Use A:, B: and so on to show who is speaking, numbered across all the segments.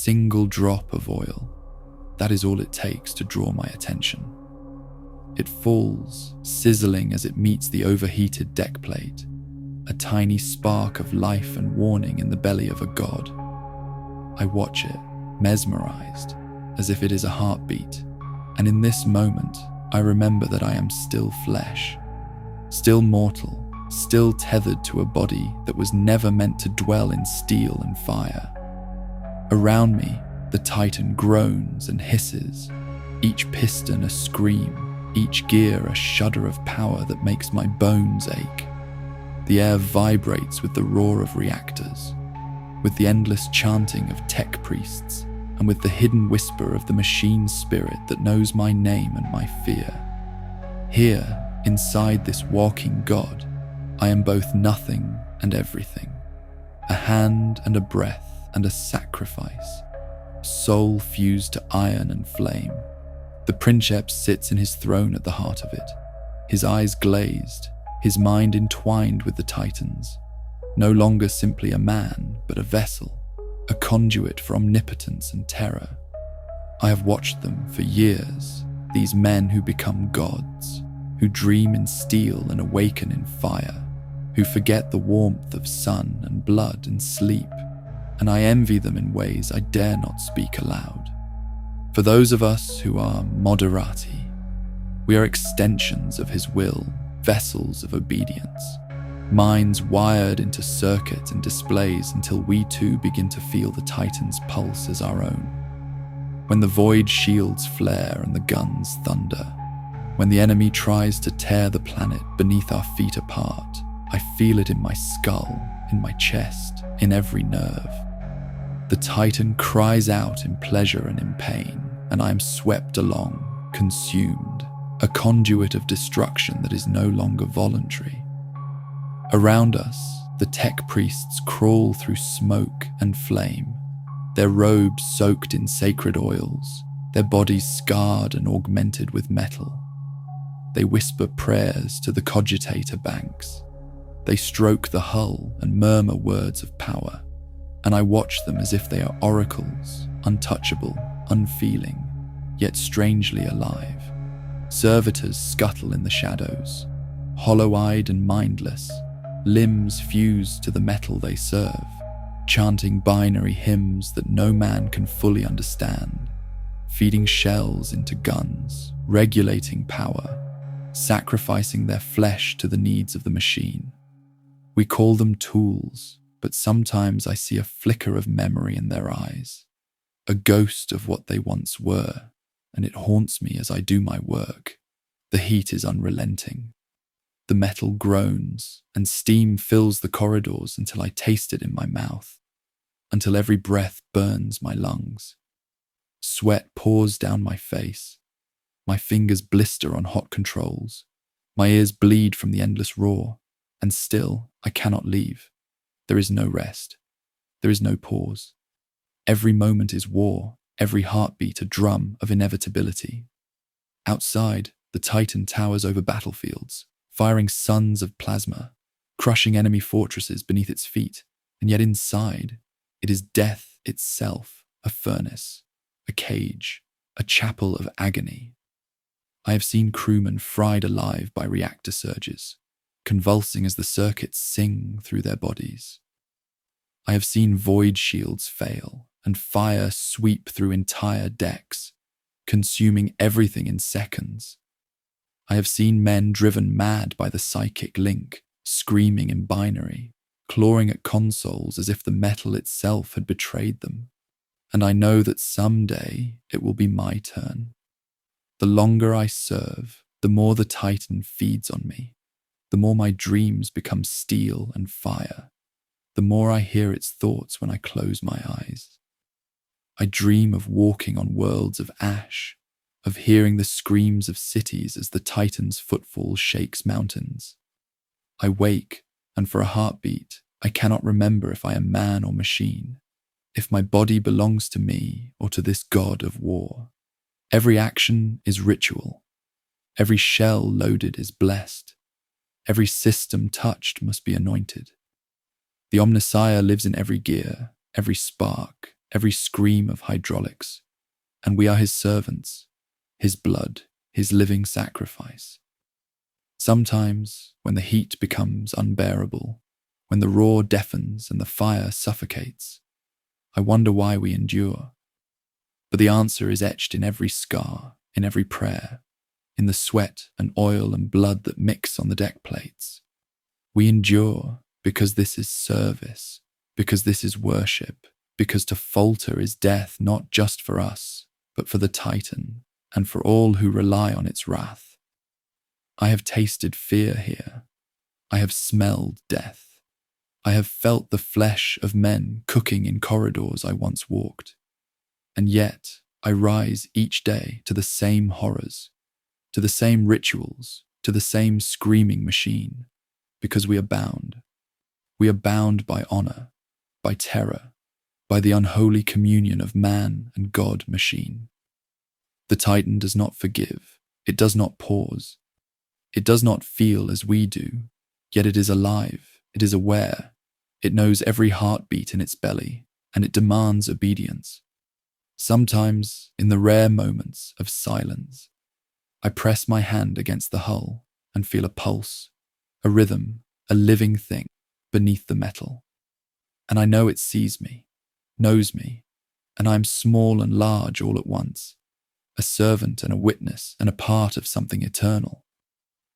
A: single drop of oil. That is all it takes to draw my attention. It falls, sizzling as it meets the overheated deck plate, a tiny spark of life and warning in the belly of a god. I watch it, mesmerized, as if it is a heartbeat, and in this moment, I remember that I am still flesh, still mortal, still tethered to a body that was never meant to dwell in steel and fire. Around me, the Titan groans and hisses, each piston a scream, each gear a shudder of power that makes my bones ache. The air vibrates with the roar of reactors, with the endless chanting of tech priests, and with the hidden whisper of the machine spirit that knows my name and my fear. Here, inside this walking god, I am both nothing and everything, a hand and a breath and a sacrifice, soul fused to iron and flame. The Princeps sits in his throne at the heart of it, his eyes glazed, his mind entwined with the Titans, no longer simply a man, but a vessel, a conduit for omnipotence and terror. I have watched them for years, these men who become gods, who dream in steel and awaken in fire, who forget the warmth of sun and blood and sleep, and I envy them in ways I dare not speak aloud. For those of us who are Moderati, we are extensions of his will, vessels of obedience, minds wired into circuit and displays until we too begin to feel the Titan's pulse as our own. When the void shields flare and the guns thunder, when the enemy tries to tear the planet beneath our feet apart, I feel it in my skull, in my chest, in every nerve. The Titan cries out in pleasure and in pain, and I am swept along, consumed, a conduit of destruction that is no longer voluntary. Around us, the tech priests crawl through smoke and flame, their robes soaked in sacred oils, their bodies scarred and augmented with metal. They whisper prayers to the cogitator banks. They stroke the hull and murmur words of power, and I watch them as if they are oracles, untouchable, unfeeling, yet strangely alive. Servitors scuttle in the shadows, hollow-eyed and mindless, limbs fused to the metal they serve, chanting binary hymns that no man can fully understand, feeding shells into guns, regulating power, sacrificing their flesh to the needs of the machine. We call them tools, but sometimes I see a flicker of memory in their eyes, a ghost of what they once were, and it haunts me as I do my work. The heat is unrelenting. The metal groans, and steam fills the corridors until I taste it in my mouth, until every breath burns my lungs. Sweat pours down my face. My fingers blister on hot controls. My ears bleed from the endless roar, and still I cannot leave. There is no rest. There is no pause. Every moment is war, every heartbeat a drum of inevitability. Outside, the Titan towers over battlefields, firing suns of plasma, crushing enemy fortresses beneath its feet, and yet inside, it is death itself, a furnace, a cage, a chapel of agony. I have seen crewmen fried alive by reactor surges, convulsing as the circuits sing through their bodies. I have seen void shields fail and fire sweep through entire decks, consuming everything in seconds. I have seen men driven mad by the psychic link, screaming in binary, clawing at consoles as if the metal itself had betrayed them. And I know that someday it will be my turn. The longer I serve, the more the Titan feeds on me, the more my dreams become steel and fire, the more I hear its thoughts when I close my eyes. I dream of walking on worlds of ash, of hearing the screams of cities as the Titan's footfall shakes mountains. I wake, and for a heartbeat, I cannot remember if I am man or machine, if my body belongs to me or to this god of war. Every action is ritual. Every shell loaded is blessed. Every system touched must be anointed. The Omnissiah lives in every gear, every spark, every scream of hydraulics, and we are his servants, his blood, his living sacrifice. Sometimes, when the heat becomes unbearable, when the roar deafens and the fire suffocates, I wonder why we endure. But the answer is etched in every scar, in every prayer, in the sweat and oil and blood that mix on the deck plates. We endure because this is service, because this is worship, because to falter is death not just for us, but for the Titan and for all who rely on its wrath. I have tasted fear here. I have smelled death. I have felt the flesh of men cooking in corridors I once walked. And yet I rise each day to the same horrors, to the same rituals, to the same screaming machine, because we are bound. We are bound by honor, by terror, by the unholy communion of man and God machine. The Titan does not forgive. It does not pause. It does not feel as we do, yet it is alive. It is aware. It knows every heartbeat in its belly, and it demands obedience. Sometimes, in the rare moments of silence, I press my hand against the hull and feel a pulse, a rhythm, a living thing beneath the metal. And I know it sees me, knows me, and I am small and large all at once, a servant and a witness and a part of something eternal.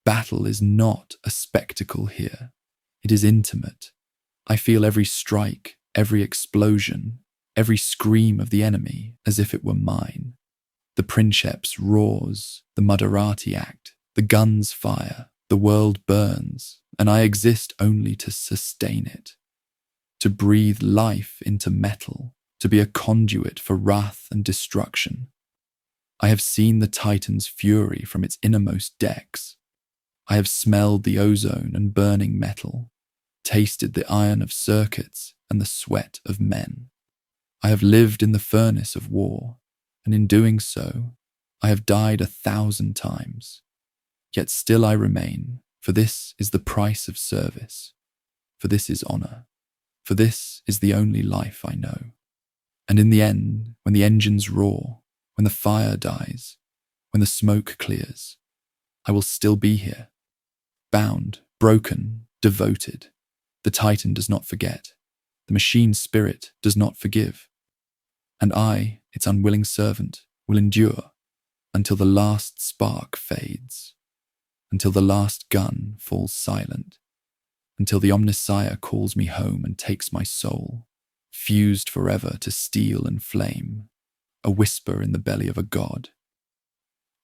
A: Battle is not a spectacle here. It is intimate. I feel every strike, every explosion, every scream of the enemy as if it were mine. The Princeps roars, the Moderati act, the guns fire, the world burns, and I exist only to sustain it, to breathe life into metal, to be a conduit for wrath and destruction. I have seen the Titan's fury from its innermost depths. I have smelled the ozone and burning metal, tasted the iron of circuits and the sweat of men. I have lived in the furnace of war, and in doing so, I have died 1,000 times. Yet still I remain, for this is the price of service, for this is honor, for this is the only life I know. And in the end, when the engines roar, when the fire dies, when the smoke clears, I will still be here, bound, broken, devoted. The Titan does not forget. The machine spirit does not forgive. And I, its unwilling servant, will endure until the last spark fades, until the last gun falls silent, until the Omnissiah calls me home and takes my soul, fused forever to steel and flame, a whisper in the belly of a god.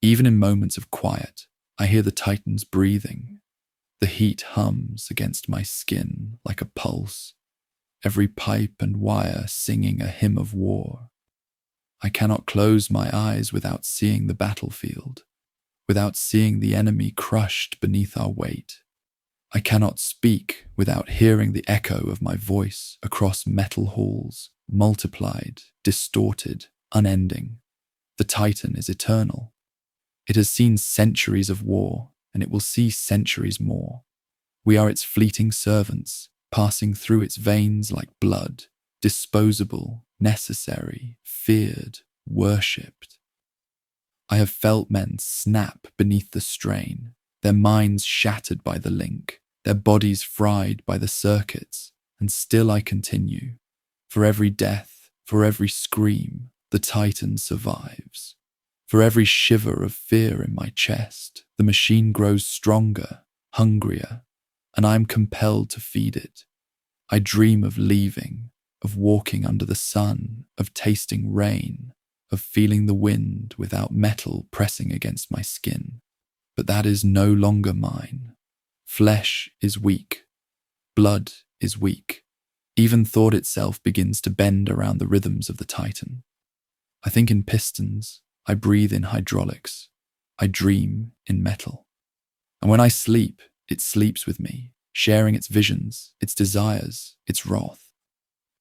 A: Even in moments of quiet, I hear the Titan's breathing. The heat hums against my skin like a pulse, every pipe and wire singing a hymn of war. I cannot close my eyes without seeing the battlefield, without seeing the enemy crushed beneath our weight. I cannot speak without hearing the echo of my voice across metal halls, multiplied, distorted, unending. The Titan is eternal. It has seen centuries of war, and it will see centuries more. We are its fleeting servants, passing through its veins like blood, disposable, necessary, feared, worshipped. I have felt men snap beneath the strain, their minds shattered by the link, their bodies fried by the circuits, and still I continue. For every death, for every scream, the Titan survives. For every shiver of fear in my chest, the machine grows stronger, hungrier, and I am compelled to feed it. I dream of leaving, of walking under the sun, of tasting rain, of feeling the wind without metal pressing against my skin. But that is no longer mine. Flesh is weak. Blood is weak. Even thought itself begins to bend around the rhythms of the Titan. I think in pistons. I breathe in hydraulics. I dream in metal. And when I sleep, it sleeps with me, sharing its visions, its desires, its wrath.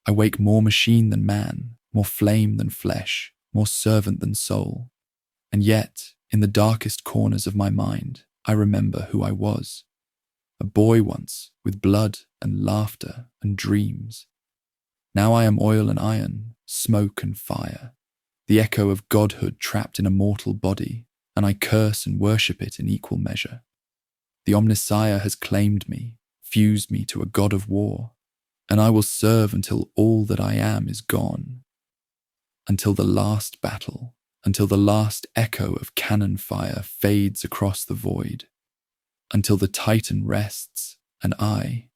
A: I wake more machine than man, more flame than flesh, more servant than soul. And yet, in the darkest corners of my mind, I remember who I was. A boy once, with blood and laughter and dreams. Now I am oil and iron, smoke and fire, the echo of godhood trapped in a mortal body, and I curse and worship it in equal measure. The Omnissiah has claimed me, fused me to a god of war, and I will serve until all that I am is gone. Until the last battle, until the last echo of cannon fire fades across the void, until the Titan rests, and I,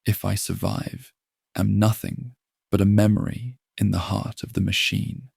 A: if I survive, am nothing but a memory in the heart of the machine.